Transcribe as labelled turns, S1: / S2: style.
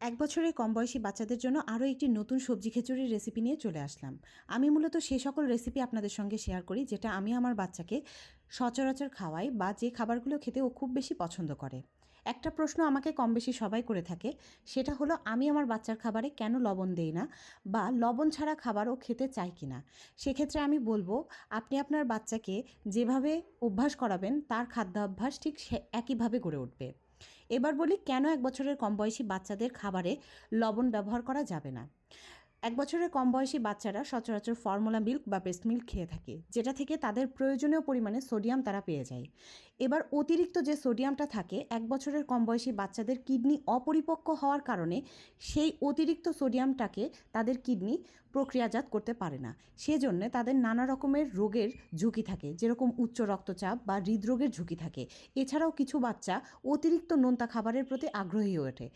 S1: এক বছরের কম বয়সী বাচ্চাদের জন্য আরও একটি নতুন সবজি খিচুড়ির রেসিপি নিয়ে চলে আসলাম। আমি মূলত সেই সকল রেসিপি আপনাদের সঙ্গে শেয়ার করি যেটা আমি আমার বাচ্চাকে সচরাচর খাওয়াই বা যে খাবারগুলো খেতে ও খুব বেশি পছন্দ করে। একটা প্রশ্ন আমাকে কম বেশি সবাই করে থাকে, সেটা হলো আমি আমার বাচ্চার খাবারে কেন লবণ দেই না বা লবণ ছাড়া খাবার ও খেতে চায় কি না। সেক্ষেত্রে আমি বলবো, আপনি আপনার বাচ্চাকে যেভাবে অভ্যাস করাবেন তার খাদ্যাভ্যাস ঠিক একইভাবে গড়ে উঠবে। এবার বলি কেন এক বছরের কম বয়সী বাচ্চাদের খাবারে লবণ ব্যবহার করা যাবে না। এক বছরের কম বয়সী বাচ্চারা সচরাচর ফর্মুলা মিল্ক বা ব্রেস্ট মিল্ক খেয়ে থাকে, যেটা থেকে তাদের প্রয়োজনীয় পরিমাণে সোডিয়াম তারা পেয়ে যায়। এবার অতিরিক্ত যে সোডিয়ামটা থাকে এক বছরের কম বয়সী বাচ্চাদের কিডনি অপরিপক্ক হওয়ার কারণে সেই অতিরিক্ত সোডিয়ামটাকে তাদের কিডনি প্রক্রিয়াজাত করতে পারে না। সেজন্য তাদের নানা রকমের রোগের ঝুঁকি থাকে, যেরকম উচ্চ রক্তচাপ বা হৃদরোগের ঝুঁকি থাকে। এছাড়াও কিছু বাচ্চা অতিরিক্ত নোনতা খাবারের প্রতি আগ্রহী হয়ে ওঠে,